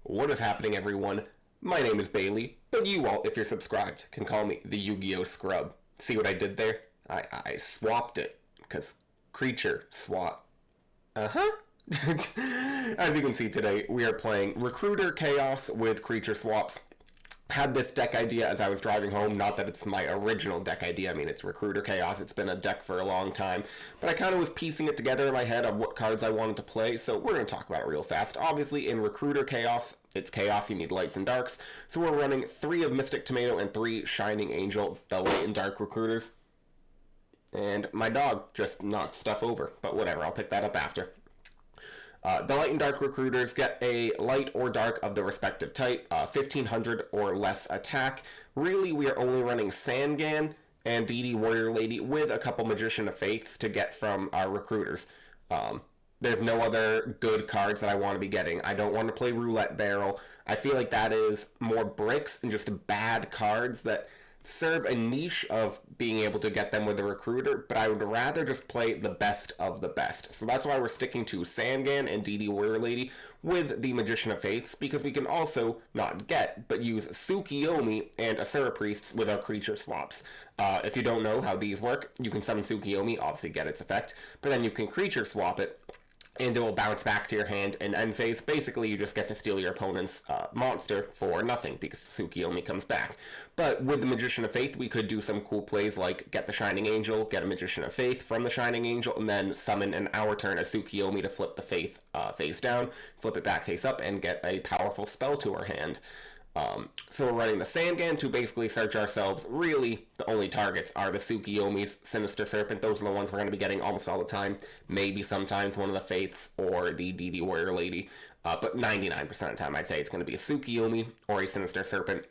What is happening, everyone? My name is Bailey, but you all, if you're subscribed, can call me the YuGiOh Scrub. See what I did there? I swapped it, because creature swap. Uh-huh. As you can see today, we are playing Recruiter Chaos with creature swaps. Had this deck idea as I was driving home, not that it's my original deck idea, I mean it's Recruiter Chaos, it's been a deck for a long time, but I kind of was piecing it together in my head of what cards I wanted to play, so we're going to talk about it real fast. Obviously in Recruiter Chaos, it's Chaos, you need lights and darks, so we're running 3 of Mystic Tomato and 3 Shining Angel, the light and dark recruiters. And my dog just knocked stuff over, but whatever, I'll pick that up after. The light and dark recruiters get a light or dark of the respective type, 1500 or less attack. Really, we are only running Sangan and DD Warrior Lady with a couple Magician of Faiths to get from our recruiters. There's no other good cards that I want to be getting. I don't want to play Roulette Barrel. I feel like that is more bricks and just bad cards that serve a niche of being able to get them with the recruiter, but I would rather just play the best of the best. So that's why we're sticking to Sangan and DD Warrior Lady with the Magician of Faiths, because we can also not get, but use Tsukiyomi and Asura Priests with our creature swaps. If you don't know how these work, you can summon Tsukiyomi, obviously get its effect, but then you can creature swap it, and it will bounce back to your hand in end phase. Basically, you just get to steal your opponent's monster for nothing, because Tsukiyomi comes back. But with the Magician of Faith, we could do some cool plays like get the Shining Angel, get a Magician of Faith from the Shining Angel, and then summon in our turn a Tsukiyomi to flip the Faith face down, flip it back face up, and get a powerful spell to our hand. So we're running the Sangan to basically search ourselves. Really, the only targets are the Tsukiyomis, Sinister Serpent. Those are the ones we're going to be getting almost all the time. Maybe sometimes one of the Faiths or the DD Warrior Lady. But 99% of the time, I'd say it's going to be a Tsukiyomi or a Sinister Serpent.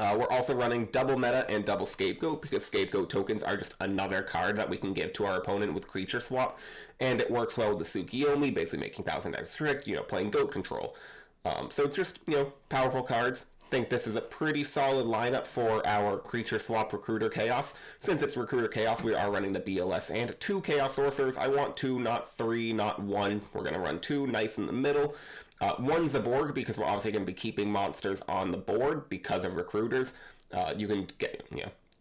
We're also running double meta and double scapegoat, because scapegoat tokens are just another card that we can give to our opponent with creature swap. And it works well with the Tsukiyomi, basically making 1000 strict, playing goat control. So it's just, powerful cards. Think this is a pretty solid lineup for our creature swap Recruiter Chaos. Since it's Recruiter Chaos, we are running the BLS and 2 Chaos Sorcerers. I want 2, not 3, not 1. We're going to run 2, nice in the middle. 1 Zaborg, because we're obviously going to be keeping monsters on the board because of recruiters. You can get,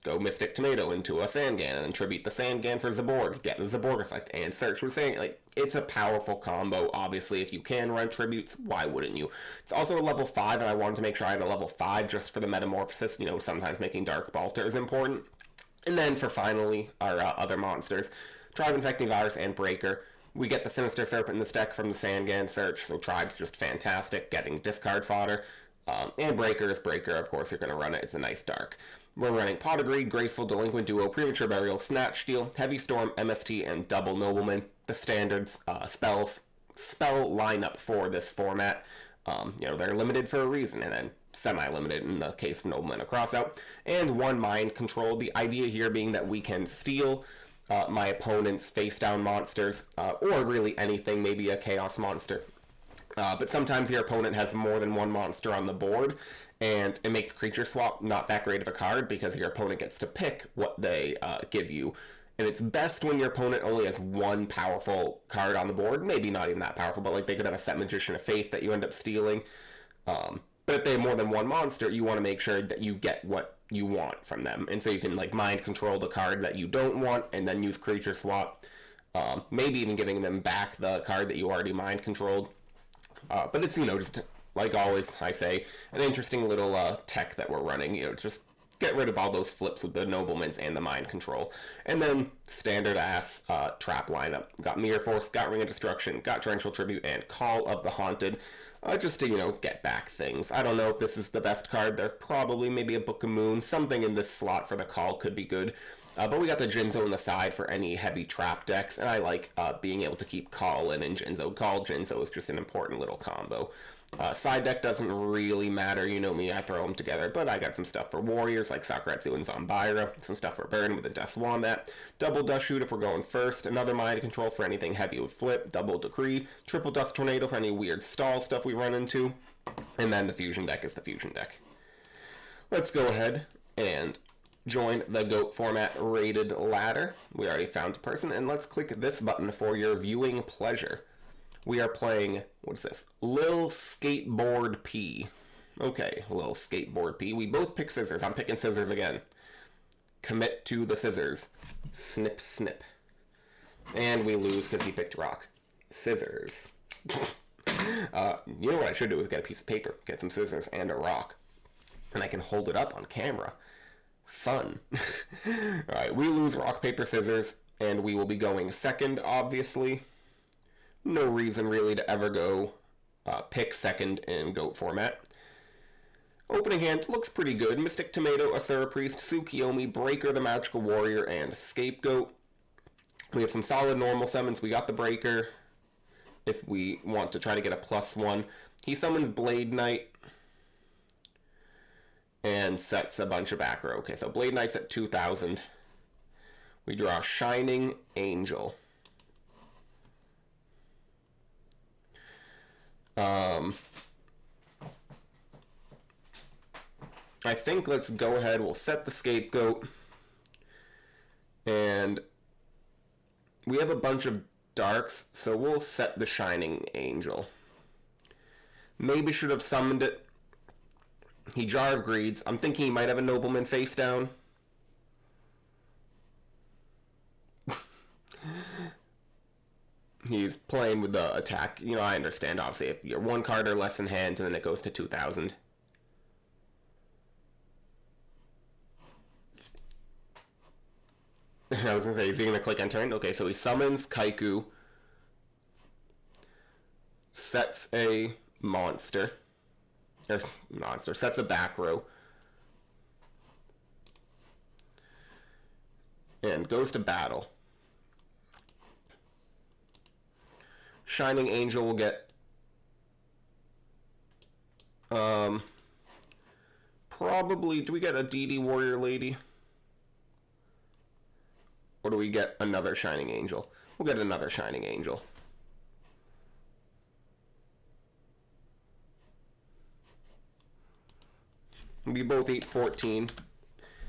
go Mystic Tomato into a Sangan, and then tribute the Sangan for Zaborg, get the Zaborg effect, and search for Sangan. It's a powerful combo. Obviously, if you can run tributes, why wouldn't you? It's also a level 5, and I wanted to make sure I had a level 5 just for the metamorphosis. Sometimes making Dark Balter is important. And then for finally, our other monsters, Tribe Infecting Virus and Breaker. We get the Sinister Serpent in this deck from the Sangan search, so Tribe's just fantastic, getting discard fodder. And Breaker is Breaker, of course you're going to run it, it's a nice dark. We're running Pot of Greed, Graceful Delinquent Duo, Premature Burial, Snatch Steal, Heavy Storm, MST, and Double Nobleman. The standards spell lineup for this format. They're limited for a reason, and then semi-limited in the case of Nobleman across out. And 1 Mind Control, the idea here being that we can steal my opponent's face-down monsters, or really anything, maybe a Chaos monster. But sometimes your opponent has more than 1 monster on the board, and it makes creature swap not that great of a card because your opponent gets to pick what they give you. And it's best when your opponent only has 1 powerful card on the board, maybe not even that powerful, but they could have a set Magician of Faith that you end up stealing. But if they have more than 1 monster, you want to make sure that you get what you want from them. And so you can mind control the card that you don't want and then use creature swap. Maybe even giving them back the card that you already mind controlled. But it's, just like always, I say, an interesting little tech that we're running. Just get rid of all those flips with the Noblemans and the Mind Control. And then standard ass trap lineup. Got Mirror Force, got Ring of Destruction, got Torrential Tribute, and Call of the Haunted. Just to, get back things. I don't know if this is the best card. There probably maybe a Book of Moon. Something in this slot for the Call could be good. But we got the Jinzo on the side for any heavy trap decks, and I like being able to keep Call in and Jinzo. Call Jinzo is just an important little combo. Side deck doesn't really matter, you know me, I throw them together, but I got some stuff for Warriors like Sakuretsu and Zombira, some stuff for Burn with the Death Wombat, double Dust Shoot if we're going first, another Mind Control for anything heavy with Flip, double Decree, triple Dust Tornado for any weird stall stuff we run into, and then the Fusion deck is the Fusion deck. Let's go ahead and join the GOAT format rated ladder. We already found a person, and let's click this button for your viewing pleasure. We are playing, what is this? Lil Skateboard P. Okay, Lil Skateboard P. We both pick scissors. I'm picking scissors again. Commit to the scissors. Snip, snip. And we lose because he picked rock. Scissors. You know what I should do is get a piece of paper, get some scissors and a rock. And I can hold it up on camera. Fun. Alright, we lose rock, paper, scissors. And we will be going second, obviously. No reason really to ever go pick second in GOAT format. Opening hand looks pretty good. Mystic Tomato, Asura Priest, Tsukiyomi, Breaker the Magical Warrior, and Scapegoat. We have some solid normal summons. We got the Breaker if we want to try to get a +1. He summons Blade Knight and sets a bunch of back row. Okay, so Blade Knight's at 2,000. We draw Shining Angel. I think let's go ahead. We'll set the Scapegoat. And we have a bunch of darks, so we'll set the Shining Angel. Maybe should have summoned it. He Jar of Greeds. I'm thinking he might have a Nobleman face down. He's playing with the attack. You know, I understand, obviously, if you're one card or less in hand, and then it goes to 2,000. I was going to say, is he going to click enter? Okay, so he summons Kaiku. Sets a monster. Sets a back row. And goes to battle. Shining Angel will get probably, do we get a DD Warrior Lady? Or do we get another Shining Angel? We'll get another Shining Angel. We both eat 14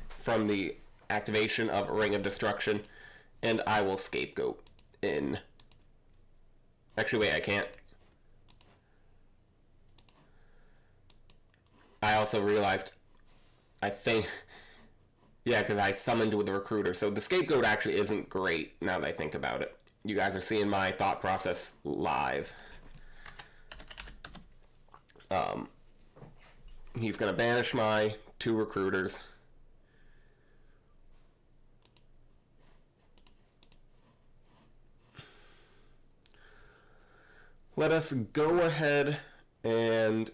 from the activation of Ring of Destruction, and I will Scapegoat in. Actually, wait, I can't. I also realized, I think, yeah, because I summoned with the Recruiter, so the Scapegoat actually isn't great now that I think about it. You guys are seeing my thought process live. He's going to banish my 2 Recruiters. Let us go ahead and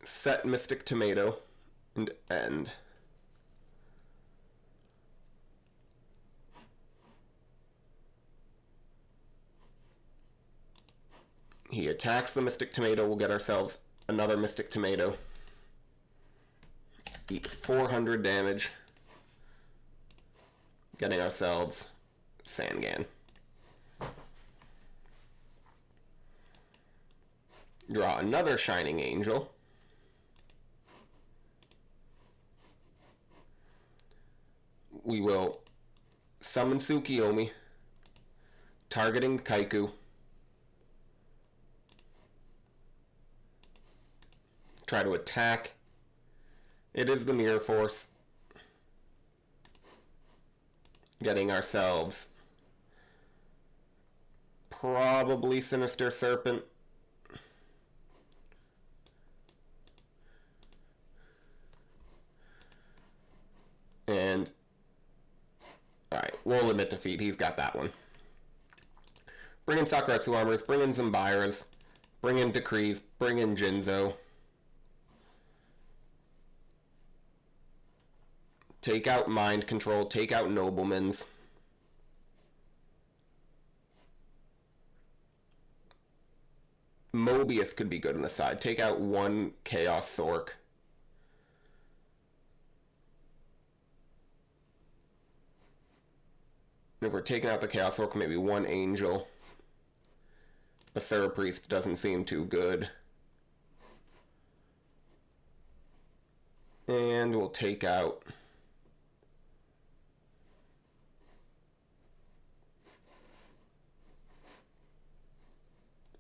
set Mystic Tomato and end. He attacks the Mystic Tomato. We'll get ourselves another Mystic Tomato. Eat 400 damage. Getting ourselves Sangan. Draw another Shining Angel. We will summon Tsukiyomi, targeting Kaiku. Try to attack. It is the Mirror Force. Getting ourselves probably Sinister Serpent. And alright, we'll admit defeat. He's got that one. Bring in Sakuretsu Armors, bring in Zambiras, bring in Decrees, bring in Jinzo. Take out Mind Control, take out Noblemans. Mobius could be good on the side. Take out 1 Chaos Sork. If we're taking out the Chaos Sork, maybe 1 Angel. A Asura Priest doesn't seem too good. And we'll take out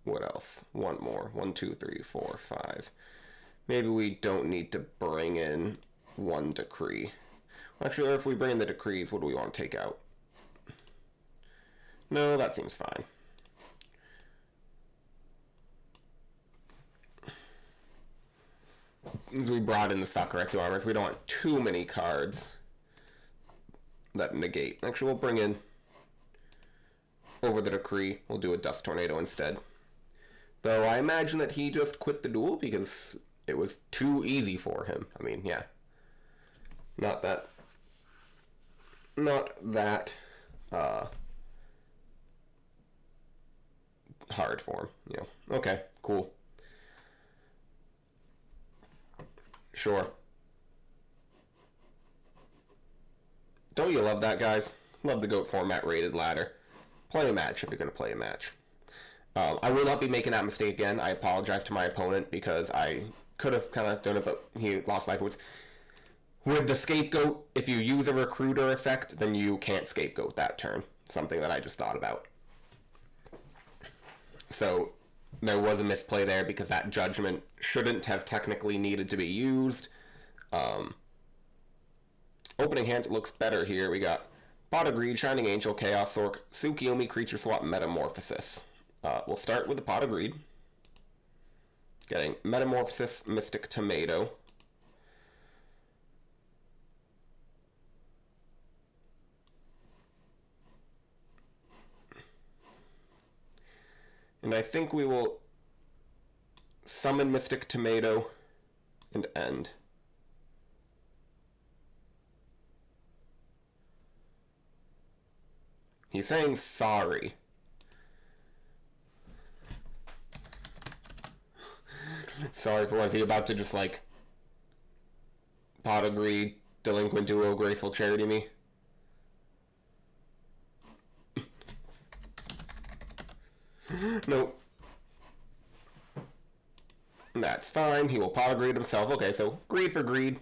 What else? One more. 1, 2, 3, 4, 5. Maybe we don't need to bring in one decree. Actually, if we bring in the decrees, what do we want to take out? No, that seems fine. As we brought in the Sakuretsu armors, we don't want too many cards that negate. Actually, we'll bring in over the decree. We'll do a Dust Tornado instead. Though I imagine that he just quit the duel because it was too easy for him. I mean, yeah. Not that hard for him, you know. Okay, cool. Sure. Don't you love that, guys? Love the GOAT format rated ladder. Play a match if you're going to play a match. I will not be making that mistake again. I apologize to my opponent because I could have kind of done it, but he lost life points. With the scapegoat, if you use a recruiter effect, then you can't scapegoat that turn. Something that I just thought about. So there was a misplay there because that judgment shouldn't have technically needed to be used. Opening hand, it looks better here. We got Pot of Greed, Shining Angel, Chaos Orc, Tsukiyomi, Creature Swap, Metamorphosis. We'll start with the Pot of Greed. Getting Metamorphosis, Mystic Tomato. And I think we will summon Mystic Tomato and end. He's saying sorry. Sorry for what? Is he about to just like Pot of Greed, Delinquent Duo, Graceful Charity me? Nope. That's fine. He will Pot of Greed himself. Okay, so greed for greed.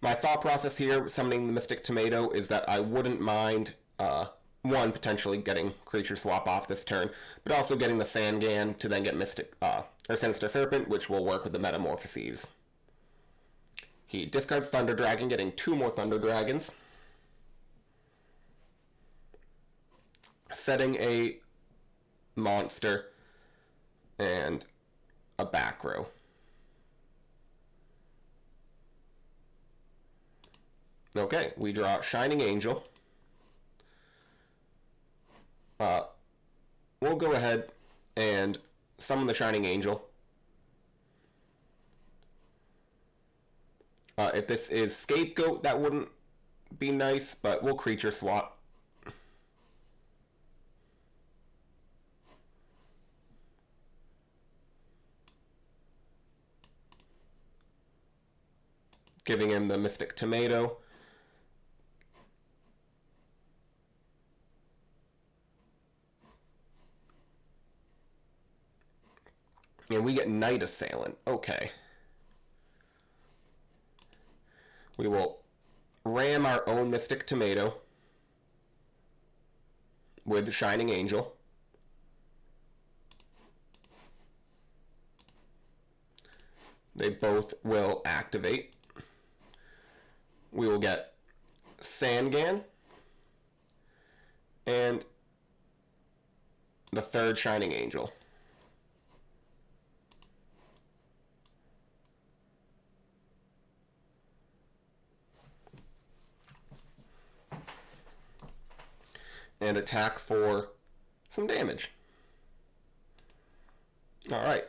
My thought process here, summoning the Mystic Tomato, is that I wouldn't mind, one, potentially getting Creature Swap off this turn, but also getting the Sangan to then get Mystic, or Sinister Serpent, which will work with the Metamorphoses. He discards Thunder Dragon, getting 2 more Thunder Dragons. Setting a monster and a back row. Okay, we draw Shining Angel. We'll go ahead and summon the Shining Angel. If this is Scapegoat, that wouldn't be nice, but we'll Creature Swap. Giving him the Mystic Tomato. And we get Night Assailant. Okay. We will ram our own Mystic Tomato with Shining Angel. They both will activate. We will get Sangan and the third Shining Angel. And attack for some damage. Alright.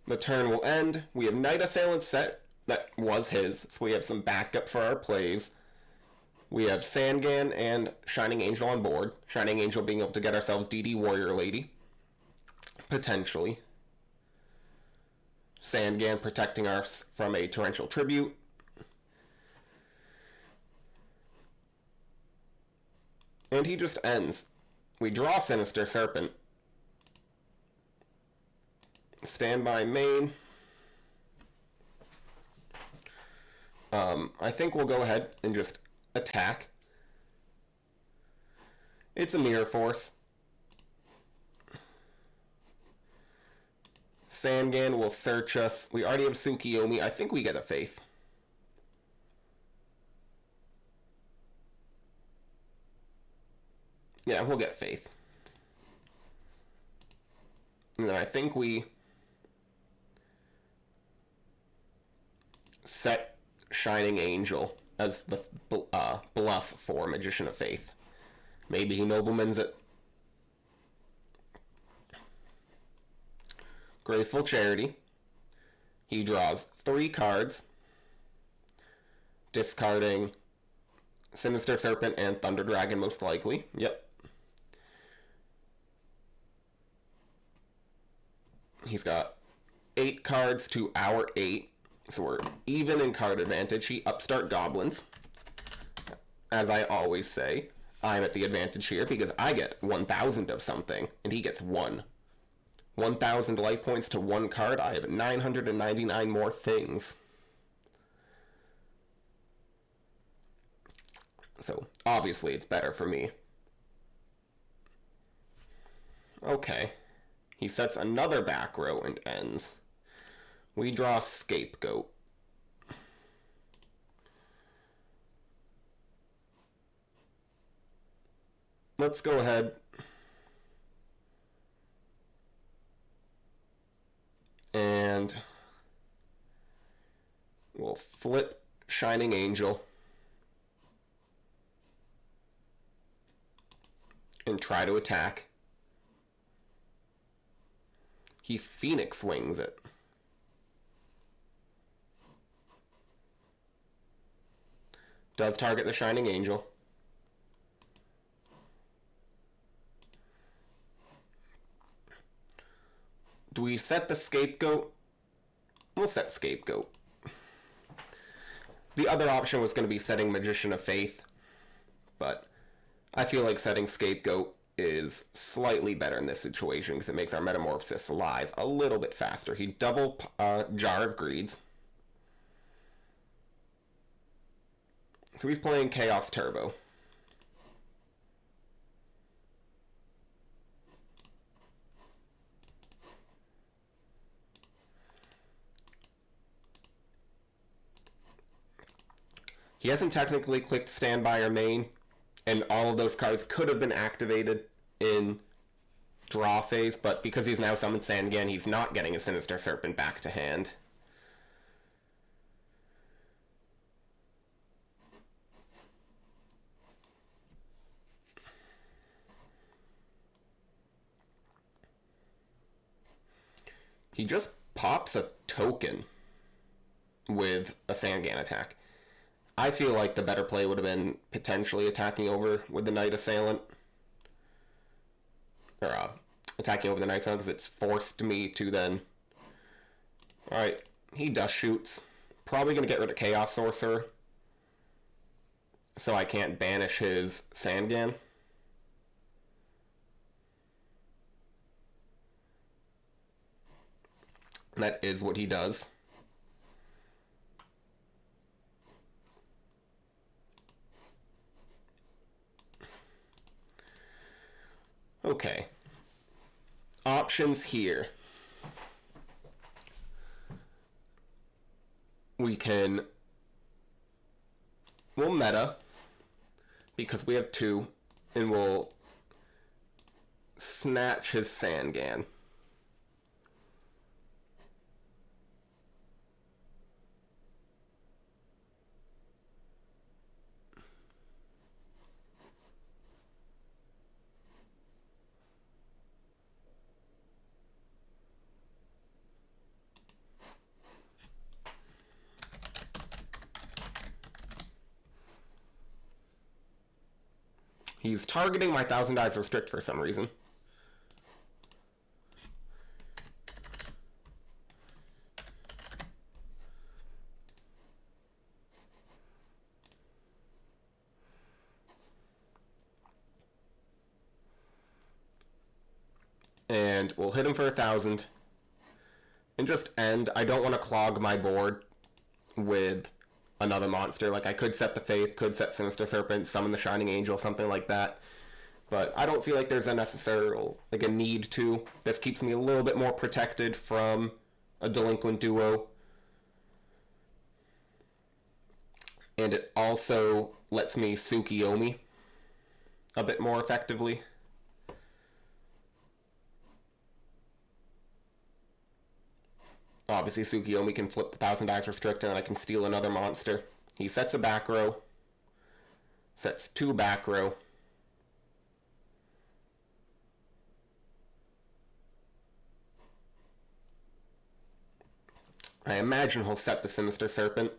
The turn will end. We have Night Assailant set. That was his, so we have some backup for our plays. We have Sangan and Shining Angel on board. Shining Angel being able to get ourselves DD Warrior Lady. Potentially. Sangan protecting us from a Torrential Tribute. And he just ends. We draw Sinister Serpent. Standby main. I think we'll go ahead and just attack. It's a mirror force. Sangan will search us. We already have Tsukiyomi. I think we get a Faith. Yeah, we'll get Faith. And then I think we set Shining Angel as the bluff for Magician of Faith. Maybe he noblemans it. Graceful Charity. He draws 3 cards, discarding Sinister Serpent and Thunder Dragon most likely. Yep. He's got 8 cards to our 8, so we're even in card advantage. He Upstart Goblins. As I always say, I'm at the advantage here because I get 1,000 of something, and he gets 1. 1,000 life points to 1 card. I have 999 more things. So, obviously, it's better for me. Okay. He sets another back row and ends. We draw Scapegoat. Let's go ahead and we'll flip Shining Angel and try to attack. He Phoenix Wings it. Does target the Shining Angel. Do we set the Scapegoat? We'll set Scapegoat. The other option was going to be setting Magician of Faith, but I feel like setting Scapegoat is slightly better in this situation because it makes our Metamorphosis live a little bit faster. He double Jar of Greeds. So he's playing Chaos Turbo. He hasn't technically clicked Standby or Main, and all of those cards could have been activated in draw phase, but because he's now summoned Sangan, he's not getting a Sinister Serpent back to hand. He just pops a token with a Sangan attack. I feel like the better play would have been potentially attacking over with the Night Assailant. Or attacking over the Night Assailant because it's forced me to then... Alright, he Dust Shoots. Probably going to get rid of Chaos Sorcerer. So I can't banish his Sangan. And that is what he does. Okay. Options here. We'll meta, because we have 2, and we'll snatch his Sangan. He's targeting my 1,000 Eyes Restrict for some reason. And we'll hit him for 1,000. And just end. I don't want to clog my board with another monster. Like, I could set the Faith, could set Sinister Serpent, summon the Shining Angel, something like that. but I don't feel like there's a necessary, like a need to. This keeps me a little bit more protected from a delinquent duo. And it also lets me YuGiOh a bit more effectively. Obviously, YuGiOh can flip the 1,000 dice restrict, and I can steal another monster. He sets a back row, sets 2 back row. I imagine he'll set the Sinister Serpent.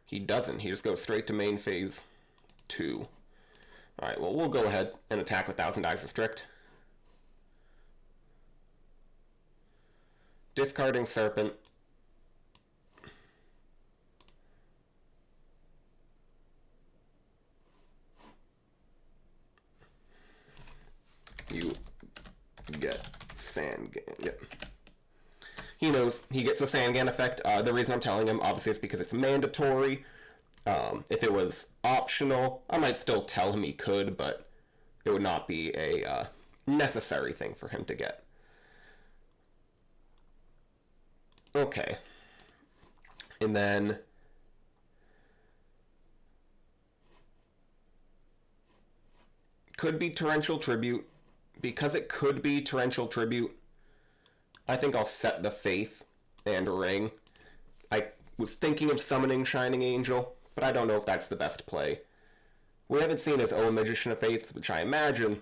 He doesn't. He just goes straight to main phase 2. Alright, well, we'll go ahead and attack with 1,000 dice restrict. Discarding Serpent. You get Sandgan. Yep. He knows he gets a Sandgan effect. The reason I'm telling him, obviously, is because it's mandatory. If it was optional, I might still tell him he could, but it would not be a necessary thing for him to get. Okay. And then could be Torrential Tribute. Because it could be Torrential Tribute, I think I'll set the Faith and Ring. I was thinking of summoning Shining Angel, but I don't know if that's the best play. We haven't seen his own Magician of Faiths, which I imagine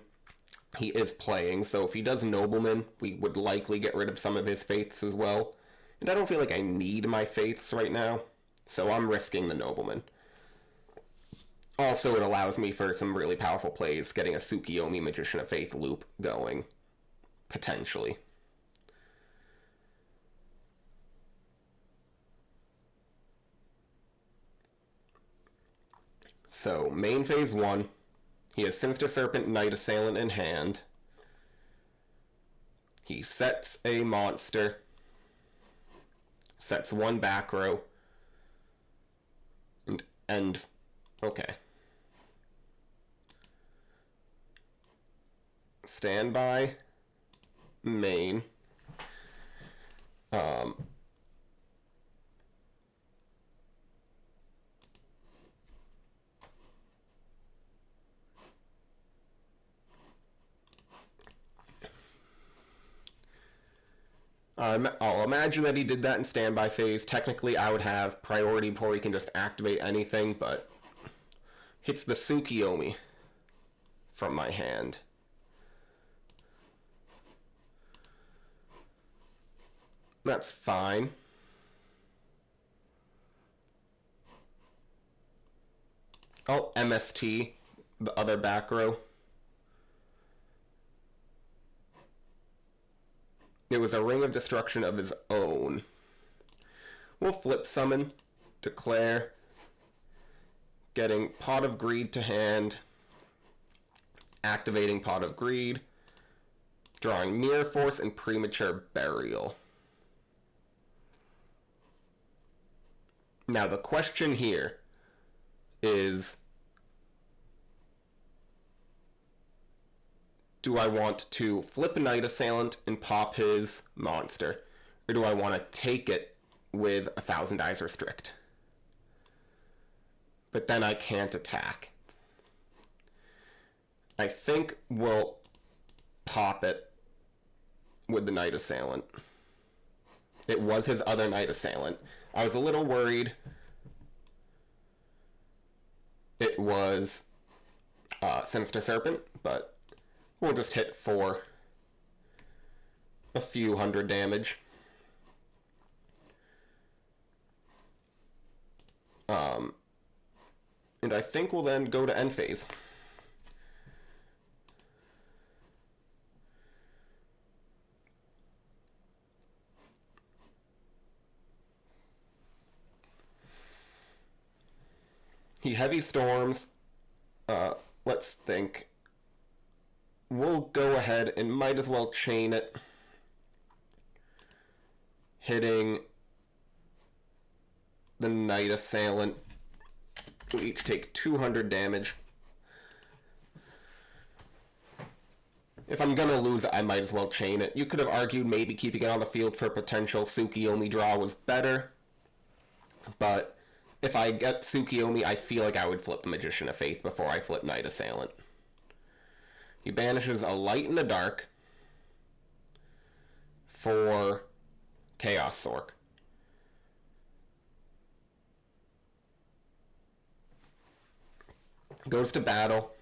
he is playing, so if he does Nobleman, we would likely get rid of some of his Faiths as well. And I don't feel like I need my Faiths right now, so I'm risking the Nobleman. Also, it allows me for some really powerful plays, getting a YuGiOh Magician of Faith loop going, potentially. So, main phase 1, he has Sinister Serpent, Knight Assailant in hand. He sets a monster, sets 1 back row, and okay. Standby, main. I'll imagine that he did that in standby phase. Technically, I would have priority before he can just activate anything, but hits the YuGiOh from my hand. That's fine. Oh, MST, the other back row. It was a Ring of Destruction of his own. We'll flip summon, declare, getting Pot of Greed to hand, activating Pot of Greed, drawing Mirror Force and Premature Burial. Now the question here is, do I want to flip a Knight Assailant and pop his monster? Or do I want to take it with 1,000 dice restrict? But then I can't attack. I think we'll pop it with the Knight Assailant. It was his other Knight Assailant. I was a little worried it was Sinister Serpent, but we'll just hit for a few hundred damage. And I think we'll then go to end phase. He heavy storms. Let's think. We'll go ahead and might as well chain it. Hitting the Knight Assailant. We each take 200 damage. If I'm gonna lose it, I might as well chain it. You could have argued maybe keeping it on the field for a potential Tsukiyomi draw was better, but if I get Tsukiyomi, I feel like I would flip the Magician of Faith before I flip Knight Assailant. He banishes a Light and a Dark for Chaos Sork. Goes to battle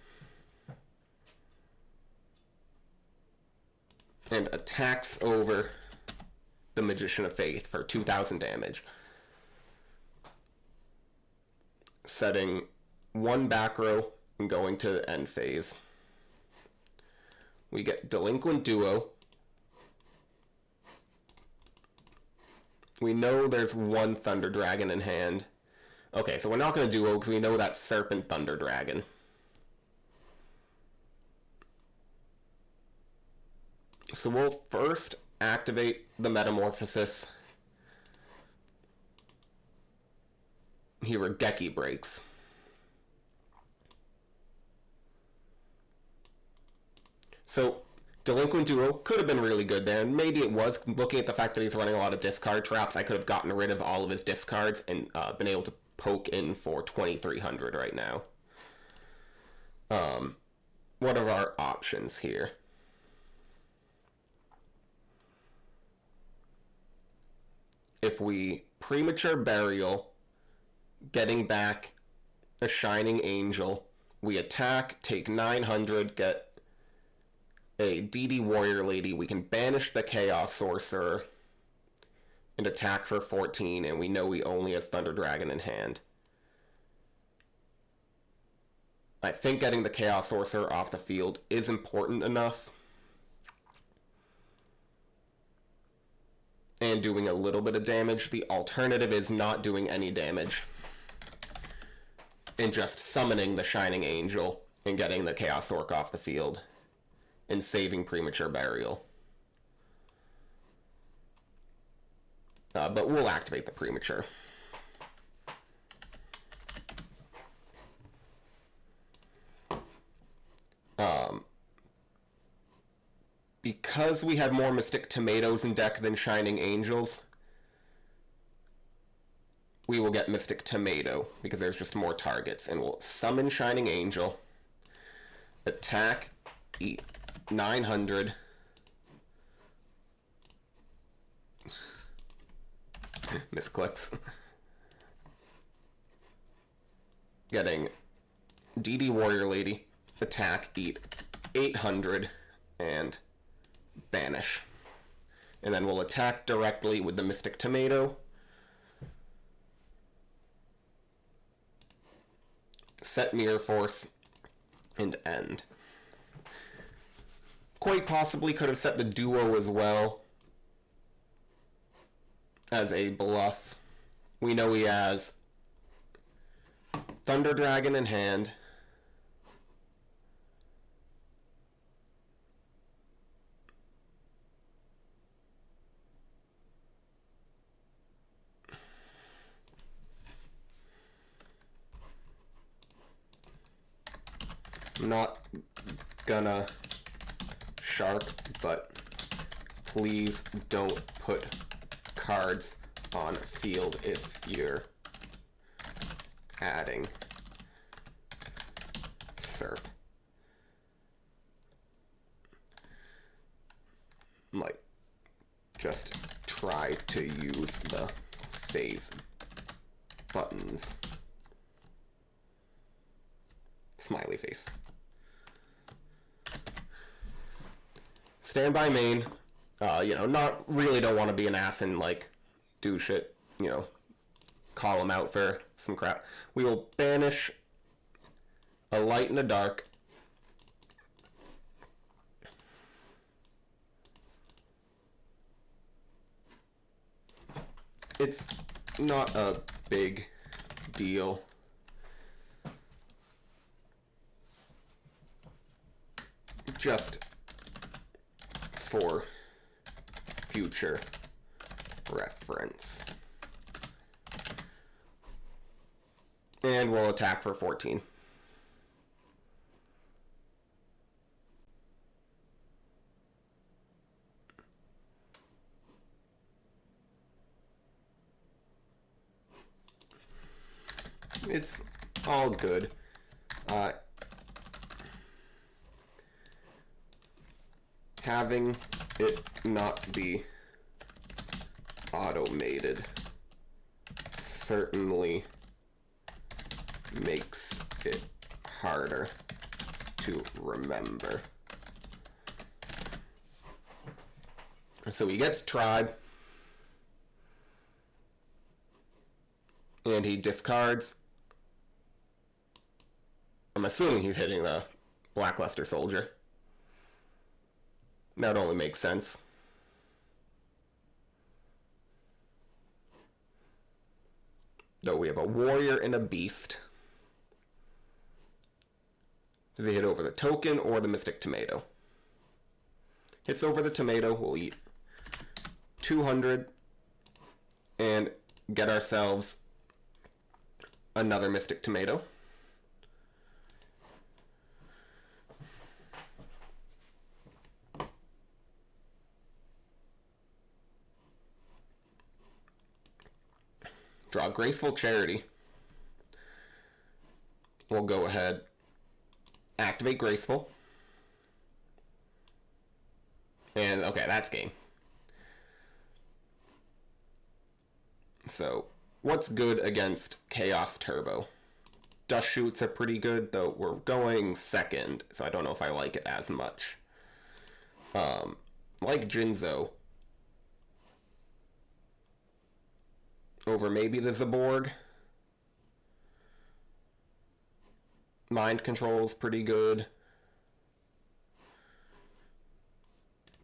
and attacks over the Magician of Faith for 2,000 damage. Setting one back row and going to the end phase. We get Delinquent Duo. We know there's one Thunder Dragon in hand. Okay, so we're not going to Duo because we know that's Serpent Thunder Dragon. So we'll first activate the Metamorphosis. He Regeki breaks. So Delinquent Duo could have been really good there, and maybe it was. Looking at the fact that he's running a lot of discard traps, I could have gotten rid of all of his discards and been able to poke in for 2,300 right now. What are our options here? If we Premature Burial, getting back a Shining Angel, we attack, take 900, get a DD Warrior Lady, we can banish the Chaos Sorcerer and attack for 14, and we know he only has Thunder Dragon in hand. I think getting the Chaos Sorcerer off the field is important enough. And doing a little bit of damage. The alternative is not doing any damage and just summoning the Shining Angel and getting the Chaos Orc off the field and saving Premature Burial. But we'll activate the Premature. Because we have more Mystic Tomatoes in deck than Shining Angels, we will get Mystic Tomato because there's just more targets, and we'll summon Shining Angel, attack, eat 900, misclicks, getting DD Warrior Lady, attack, eat 800, and banish. And then we'll attack directly with the Mystic Tomato, set Mirror Force, and end. Quite possibly could have set the Duo as well as a bluff. We know he has Thunder Dragon in hand. I'm not gonna shark, but please don't put cards on field if you're adding Serp. Might just try to use the phase buttons. Smiley face. Standby main. Not really don't want to be an ass and like do shit, call him out for some crap. We will banish a Light and a Dark. It's not a big deal. Just for future reference. And we'll attack for 14. It's all good. Having it not be automated certainly makes it harder to remember. So he gets tribe, and he discards. I'm assuming he's hitting the Blackluster Soldier. That only makes sense. Though we have a warrior and a beast. Does he hit over the token or the Mystic Tomato? Hits over the tomato, we'll eat 200 and get ourselves another Mystic Tomato. Draw Graceful Charity. We'll go ahead, activate Graceful. And okay, that's game. So, what's good against Chaos Turbo? Dust Shoots are pretty good, though we're going second, so I don't know if I like it as much. Like Jinzo over maybe the Zaborg. Mind Control's pretty good.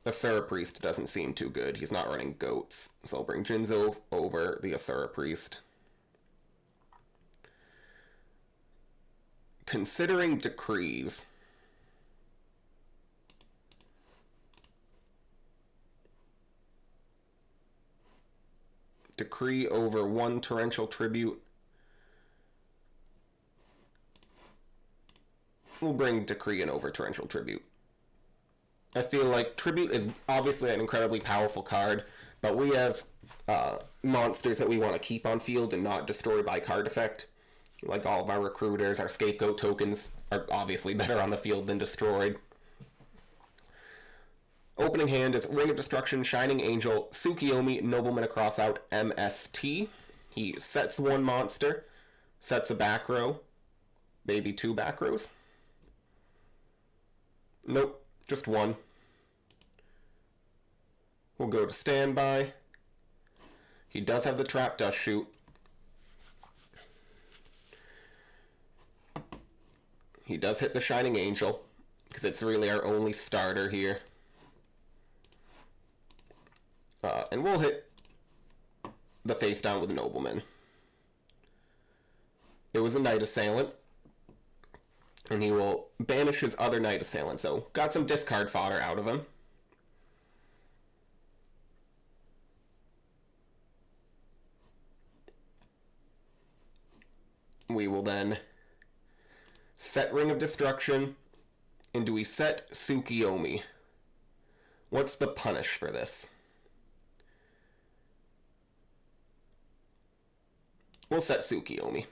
Asura Priest doesn't seem too good. He's not running goats. So I'll bring Jinzo over the Asura Priest. Considering decrees. Decree over 1 Torrential Tribute. We'll bring Decree in over Torrential Tribute. I feel like Tribute is obviously an incredibly powerful card, but we have monsters that we want to keep on field and not destroy by card effect. Like all of our recruiters, our scapegoat tokens are obviously better on the field than destroyed. Opening hand is Ring of Destruction, Shining Angel, Tsukiyomi, Nobleman across out, MST. He sets 1 monster, sets a back row, maybe 2 back rows. Nope. Just 1. We'll go to standby. He does have the Trap Dust Shoot. He does hit the Shining Angel, because it's really our only starter here. And we'll hit the face down with Nobleman. It was a Knight Assailant. And he will banish his other Knight Assailant. So, got some discard fodder out of him. We will then set Ring of Destruction. And do we set Tsukiyomi? What's the punish for this? We'll set Tsukiyomi.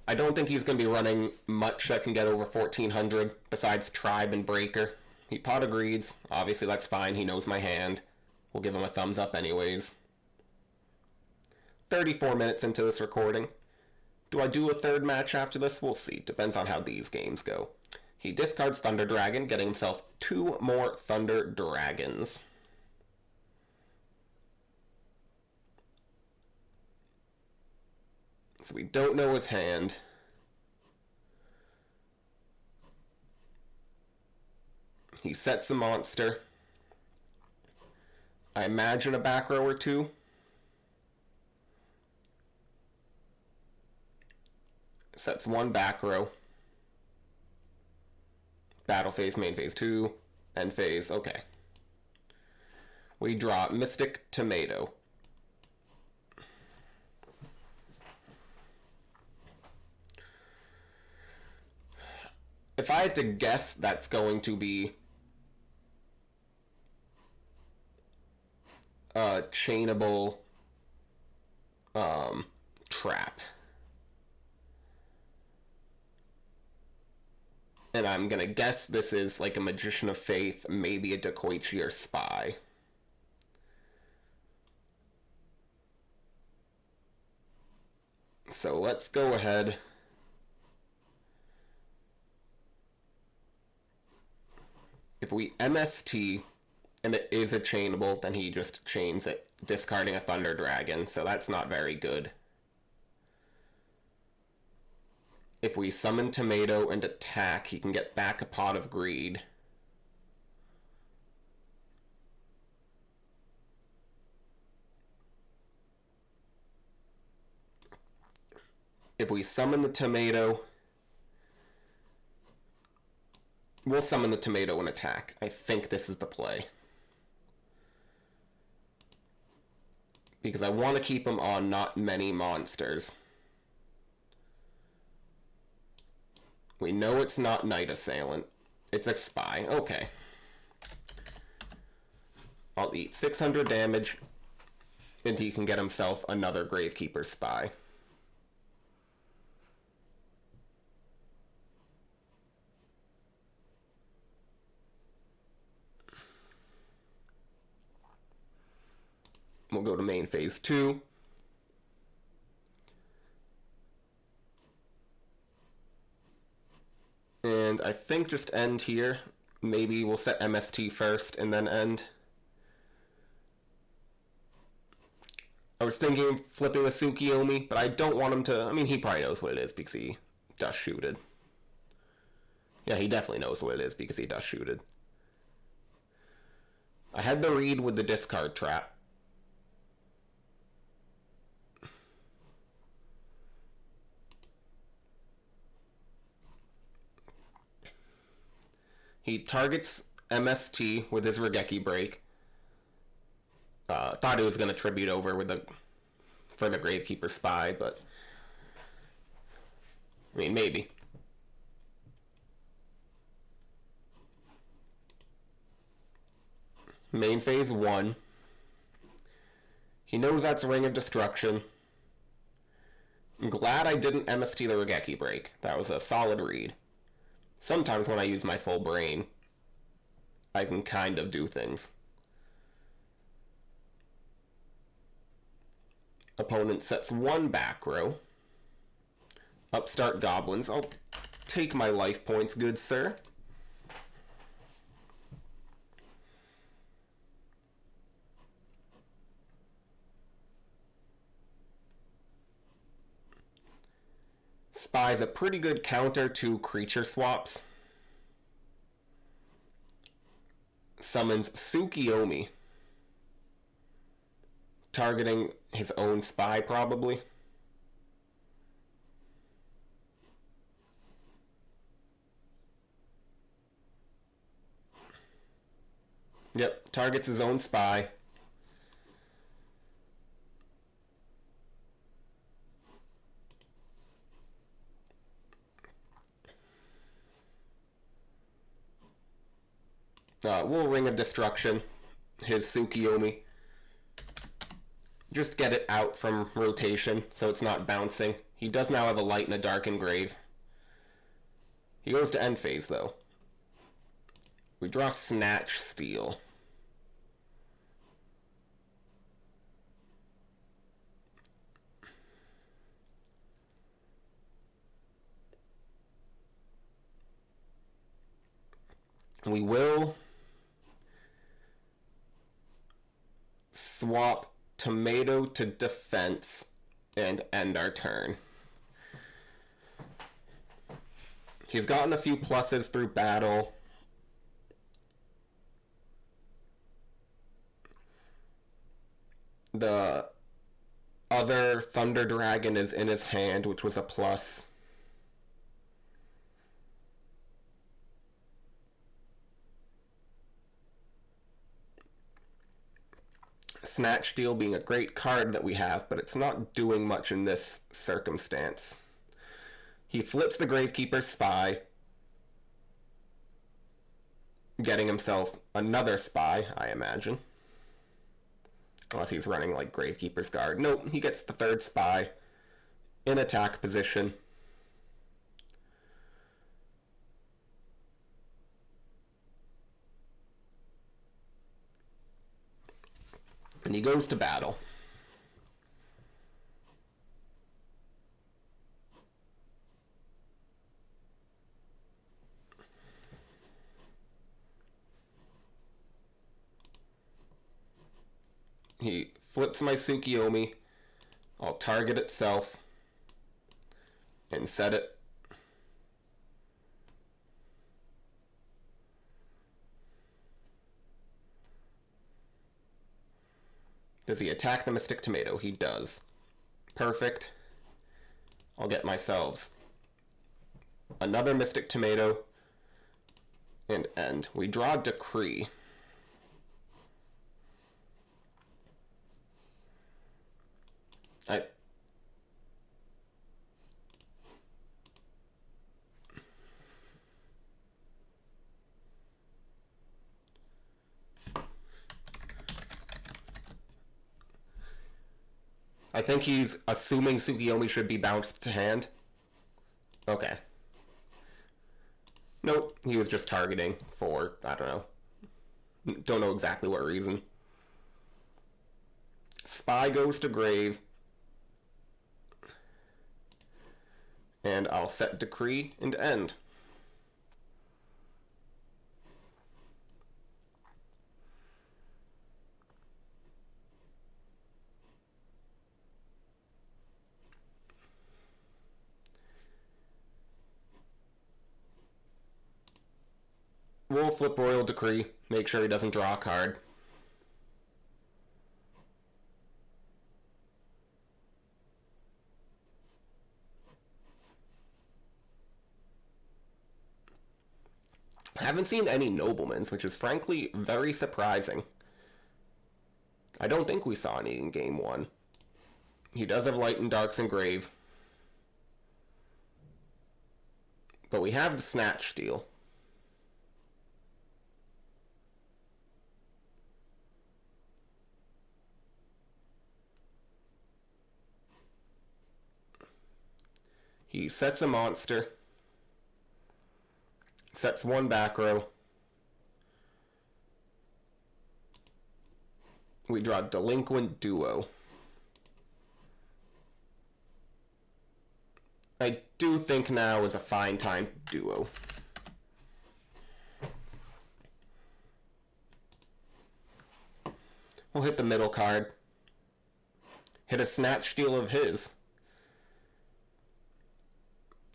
I don't think he's going to be running much that can get over 1400 besides Tribe and Breaker. He pot of Greeds. Obviously, that's fine. He knows my hand. We'll give him a thumbs up anyways. 34 minutes into this recording. Do I do a third match after this? We'll see. Depends on how these games go. He discards Thunder Dragon, getting himself 2 more Thunder Dragons. So we don't know his hand. He sets a monster. I imagine a back row or 2. Sets 1 back row. Battle phase, main phase 2, end phase, okay. We draw Mystic Tomato. If I had to guess, that's going to be a chainable trap. And I'm gonna guess this is like a Magician of Faith, maybe a Dacoichi or Spy. So let's go ahead. If we MST and it is a chainable, then he just chains it, discarding a Thunder Dragon, so that's not very good. If we summon Tomato and attack, he can get back a Pot of Greed. If we summon the Tomato, we'll summon the Tomato and attack. I think this is the play. Because I want to keep him on not many monsters. We know it's not Night Assailant. It's a Spy. Okay. I'll eat 600 damage, and he can get himself another Gravekeeper Spy. We'll go to main phase 2. And I think just end here. Maybe we'll set MST first and then end. I was thinking of flipping a Tsukiyomi, but I don't want him to... I mean, he probably knows what it is because he dust shooted. Yeah, he definitely knows what it is because he dust shooted. I had the read with the discard trap. He targets MST with his Regeki Break. Thought he was going to tribute over with for the Gravekeeper Spy, but... I mean, maybe. Main phase 1. He knows that's Ring of Destruction. I'm glad I didn't MST the Regeki Break. That was a solid read. Sometimes when I use my full brain, I can kind of do things. Opponent sets 1 back row. Upstart Goblins. I'll take my life points, good sir. Spy's a pretty good counter to creature swaps. Summons Tsukiyomi. Targeting his own Spy, probably. Yep, targets his own Spy. We'll Ring of Destruction his Tsukiyomi. Just get it out from rotation so it's not bouncing. He does now have a Light and a Dark Engrave. He goes to end phase, though. We draw Snatch Steal. We will swap Tomato to defense and end our turn. He's gotten a few pluses through battle. The other Thunder Dragon is in his hand, which was a plus. Snatch Steal being a great card that we have, but it's not doing much in this circumstance. He flips the Gravekeeper Spy, getting himself another Spy, I imagine. Unless he's running like Gravekeeper's Guard. Nope, he gets the third spy in attack position. And he goes to battle. He flips my Tsukiyomi. I'll target itself and set it. Does he attack the Mystic Tomato? He does. Perfect. I'll get myself another Mystic Tomato and end. We draw Decree. I think he's assuming Tsukiyomi should be bounced to hand. Okay. Nope, he was just targeting for, I don't know. Don't know exactly what reason. Spy goes to grave. And I'll set Decree and end. We'll flip Royal Decree, make sure he doesn't draw a card. I haven't seen any Noblemans, which is frankly very surprising. I don't think we saw any in Game 1. He does have Light and Darks and Grave. But we have the Snatch Steal. He sets a monster. Sets one back row. We draw Delinquent Duo. I do think now is a fine time Duo. We'll hit the middle card. Hit a Snatch Steal of his.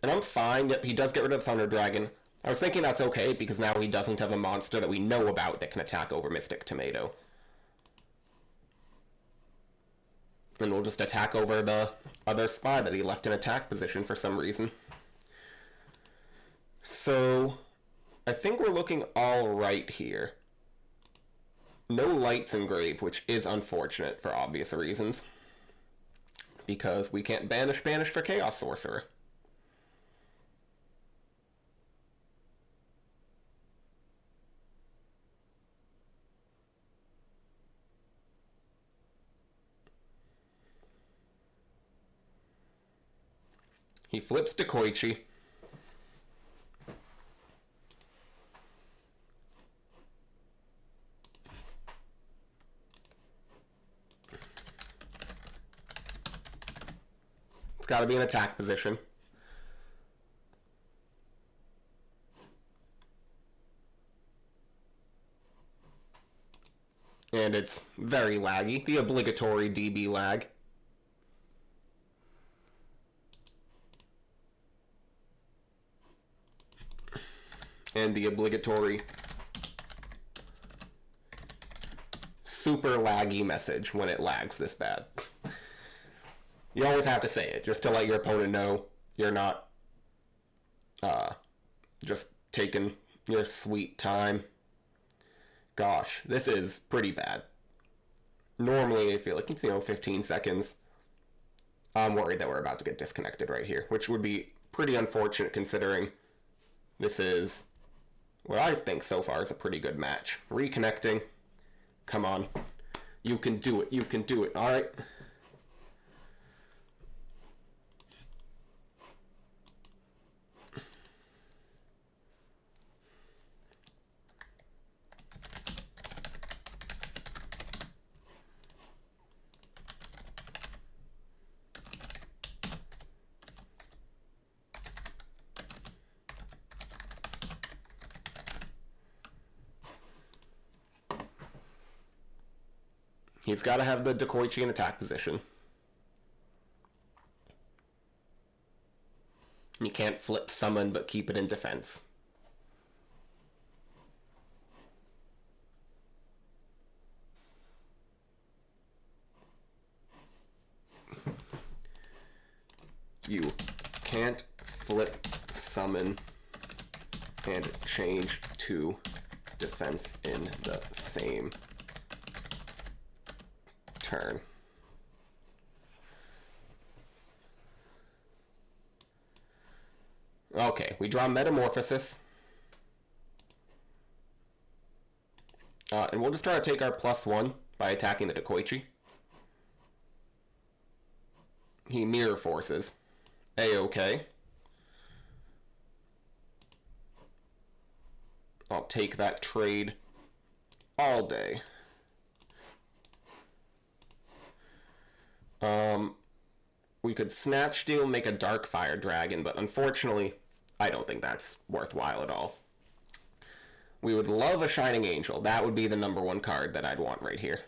And I'm fine. Yep, he does get rid of the Thunder Dragon. I was thinking that's okay, because now he doesn't have a monster that we know about that can attack over Mystic Tomato. And we'll just attack over the other spy that he left in attack position for some reason. So, I think we're looking all right here. No lights in grave, which is unfortunate for obvious reasons. Because we can't banish for Chaos Sorcerer. He flips to Koichi. It's got to be an attack position. And it's very laggy. The obligatory DB lag. And the obligatory super laggy message when it lags this bad. You always have to say it, just to let your opponent know you're not just taking your sweet time. Gosh, this is pretty bad. Normally, I feel like it's, 15 seconds. I'm worried that we're about to get disconnected right here, which would be pretty unfortunate considering this is what I think so far is a pretty good match. Reconnecting. Come on. You can do it. You can do it. All right. He's got to have the Dekoichi in attack position. You can't flip summon but keep it in defense. You can't flip summon and change to defense in the same turn. Okay, we draw Metamorphosis. And we'll just try to take our +1 by attacking the Dekoichi. He Mirror Forces. A-okay. I'll take that trade all day. We could Snatch Steal, make a Dark Fire Dragon, but unfortunately, I don't think that's worthwhile at all. We would love a Shining Angel. That would be the #1 card that I'd want right here.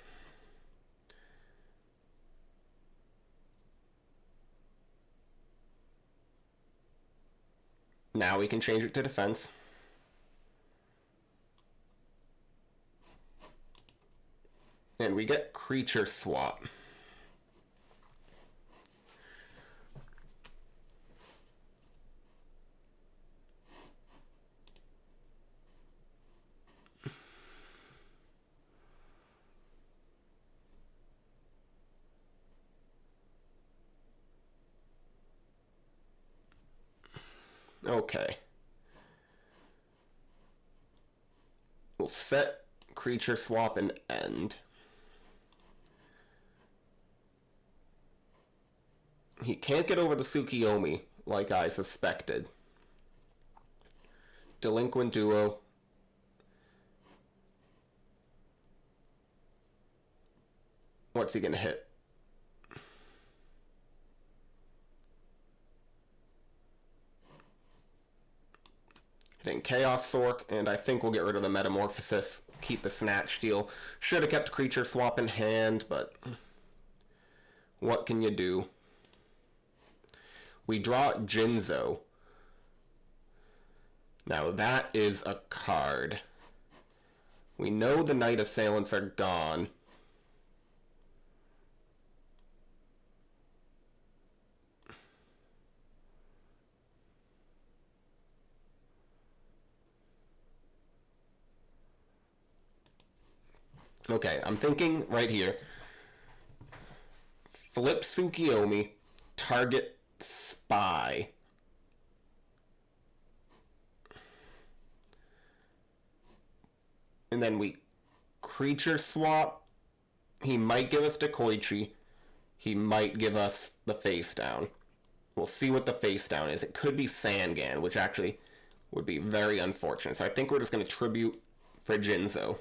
Now we can change it to defense. And we get Creature Swap. Okay. We'll set Creature Swap and end. He can't get over the Tsukiyomi, like I suspected. Delinquent Duo. What's he gonna hit? Hitting Chaos Sork, and I think we'll get rid of the Metamorphosis. Keep the Snatch Steal. Should have kept Creature Swap in hand, but what can you do? We draw Jinzo. Now that is a card. We know the Night Assailants are gone. Okay, I'm thinking right here. Flip Tsukiyomi, target Spy. And then we Creature Swap. He might give us Dekoichi. He might give us the Face Down. We'll see what the Face Down is. It could be Sangan, which actually would be very unfortunate. So I think we're just going to Tribute for Jinzo.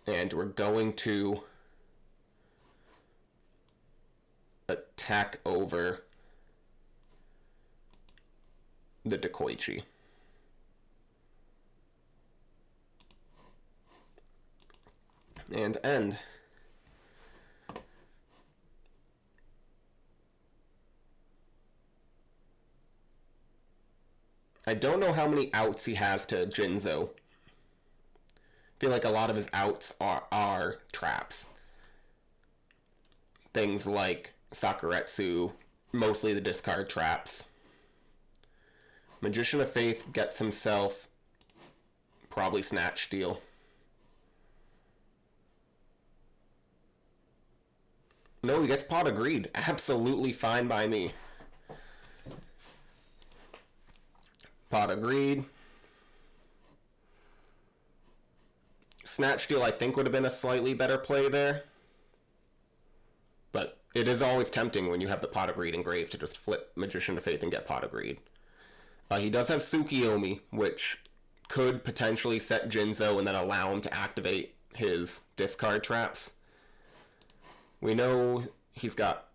And we're going to attack over the Dekoichi. And end. I don't know how many outs he has to Jinzo. I feel like a lot of his outs are traps. Things like Sakuretsu, mostly the discard traps. Magician of Faith gets himself probably Snatch Steal. No, he gets Pot of Greed. Absolutely fine by me. Pot of Greed. Snatch Steal, I think, would have been a slightly better play there. But it is always tempting when you have the Pot of Greed engraved to just flip Magician of Faith and get Pot of Greed. He does have Tsukiyomi, which could potentially set Jinzo and then allow him to activate his discard traps. We know he's got...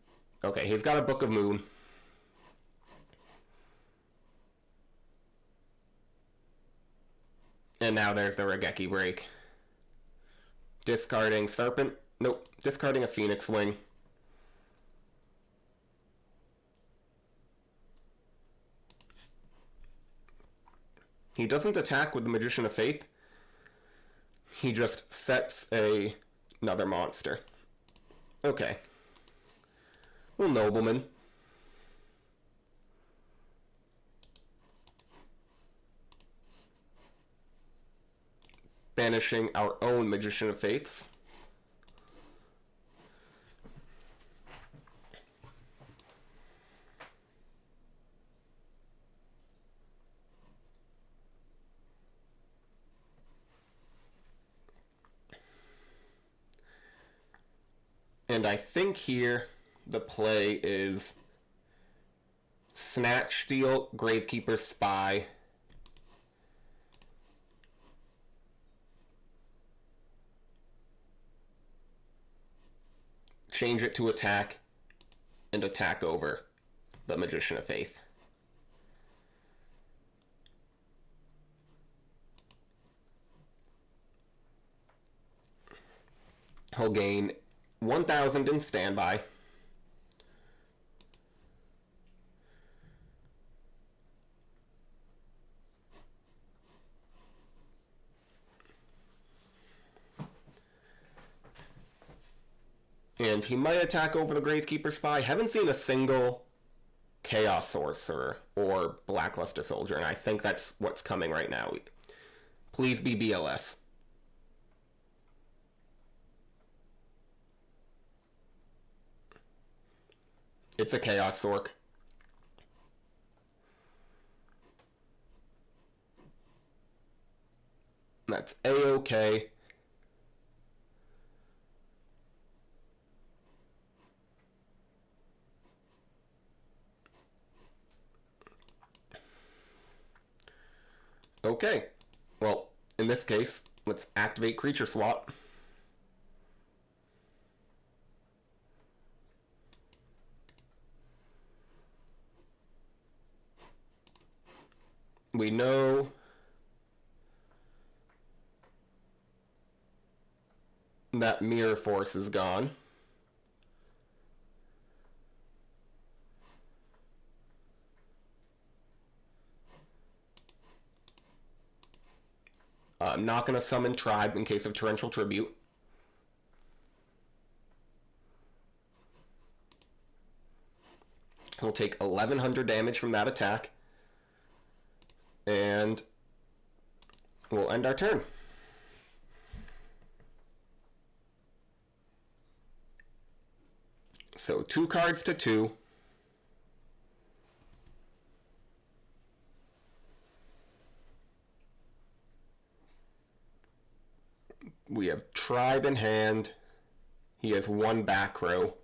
Okay, he's got a Book of Moon. And now there's the Raigeki break. Discarding Serpent. Nope. Discarding a Phoenix Wing. He doesn't attack with the Magician of Faith. He just sets another monster. Okay. Well, Nobleman. Banishing our own Magician of Faiths. And I think here the play is Snatch Steal, Gravekeeper Spy. Change it to attack, and attack over the Magician of Faith. He'll gain 1,000 in standby. And he might attack over the Gravekeeper Spy. Haven't seen a single Chaos Sorcerer or Blackluster Soldier, and I think that's what's coming right now. Please be BLS. It's a Chaos Sorc. That's A-OK. Okay. Well, in this case, let's activate Creature Swap. We know that Mirror Force is gone. I'm not going to summon Tribe in case of Torrential Tribute. He'll take 1,100 damage from that attack. And we'll end our turn. So 2 cards to 2. We have Tribe in hand. He has 1 back row.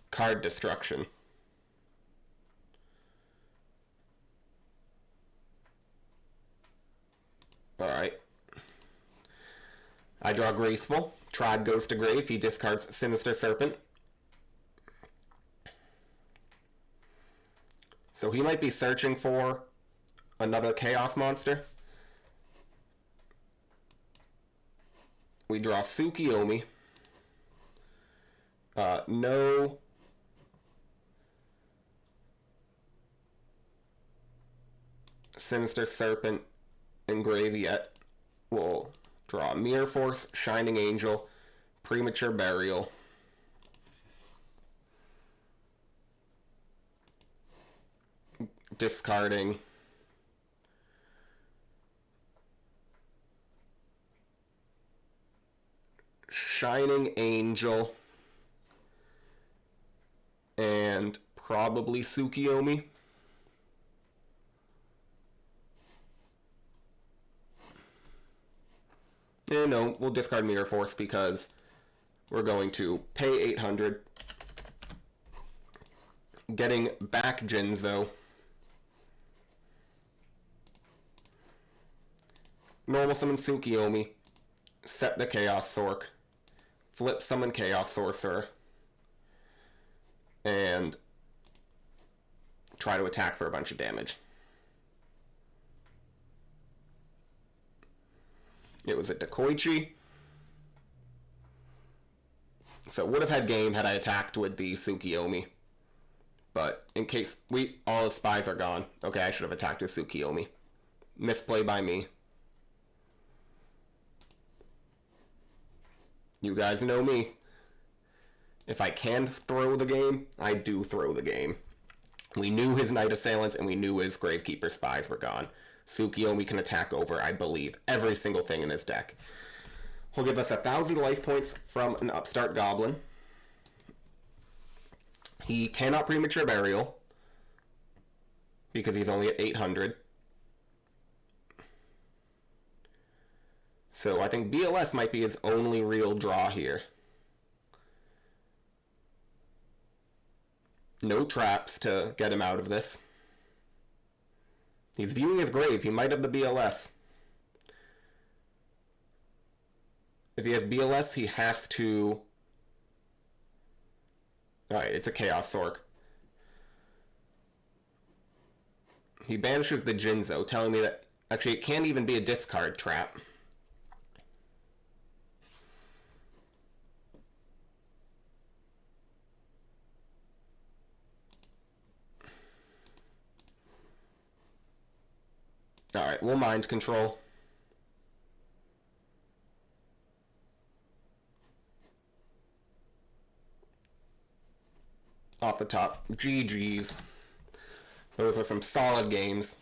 Card destruction. Alright. I draw Graceful. Tribe goes to grave. He discards Sinister Serpent. So he might be searching for another Chaos monster. We draw Tsukiyomi. No Sinister Serpent in grave yet. We'll draw Mirror Force, Shining Angel, Premature Burial. Discarding Shining Angel and probably Tsukiyomi. And no, we'll discard Mirror Force because we're going to pay 800. Getting back Jinzo. Normal summon Tsukiyomi. Set the Chaos Sork. Flip summon Chaos Sorcerer. And try to attack for a bunch of damage. It was a Dekoichi. So would have had game had I attacked with the Tsukiyomi. But in case all the spies are gone. Okay, I should have attacked with Tsukiyomi. Misplay by me. You guys know me. If I can throw the game, I do throw the game. We knew his Knight Assailants and we knew his Gravekeeper spies were gone. Tsukiyomi can attack over, I believe, every single thing in his deck. He'll give us 1,000 life points from an Upstart Goblin. He cannot Premature Burial because he's only at 800. So I think BLS might be his only real draw here. No traps to get him out of this. He's viewing his grave. He might have the BLS. If he has BLS, he has to... Alright, it's a Chaos Sork. He banishes the Jinzo, telling me that... Actually, it can't even be a discard trap. Alright, we'll Mind Control. Off the top, GG's. Those are some solid games.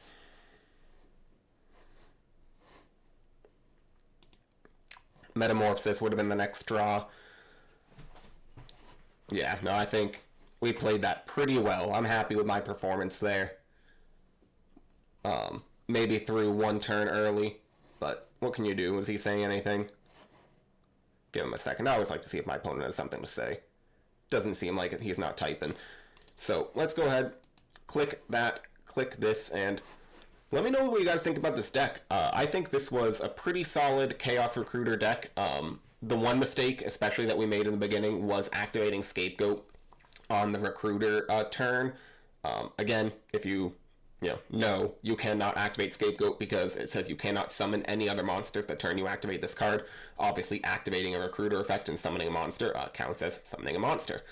Metamorphosis would have been the next draw. Yeah, no, I think we played that pretty well. I'm happy with my performance there. Maybe threw one turn early, but what can you do? Was he saying anything? Give him a second. I always like to see if my opponent has something to say. Doesn't seem like it. He's not typing. So let's go ahead, click that, click this, and let me know what you guys think about this deck. I think this was a pretty solid Chaos Recruiter deck. The one mistake, especially that we made in the beginning, was activating Scapegoat on the Recruiter turn. Again, if you you cannot activate Scapegoat because it says you cannot summon any other monsters the turn you activate this card. Obviously, activating a Recruiter effect and summoning a monster counts as summoning a monster.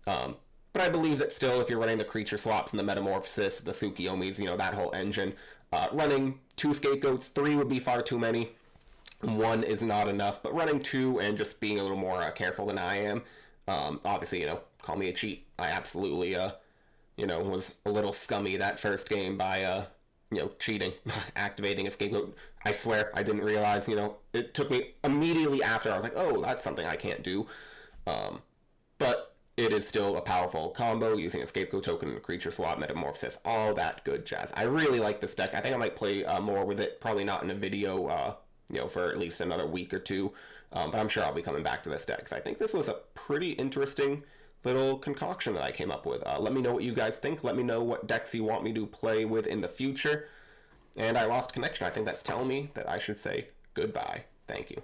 But I believe that still, if you're running the creature swaps and the Metamorphosis, the Tsukiyomis, that whole engine, running 2 Scapegoats, 3 would be far too many. 1 is not enough, but running 2 and just being a little more careful than I am, obviously, call me a cheat. I absolutely, was a little scummy that first game by, cheating, activating a Scapegoat. I swear, I didn't realize, it took me immediately after. I was like, oh, that's something I can't do. But it is still a powerful combo using a Scapegoat token, a creature swap, Metamorphosis, all that good jazz. I really like this deck. I think I might play more with it, probably not in a video, for at least another week or two. But I'm sure I'll be coming back to this deck because I think this was a pretty interesting little concoction that I came up with. Let me know what you guys think. Let me know what decks you want me to play with in the future. And I lost connection. I think that's telling me that I should say goodbye. Thank you.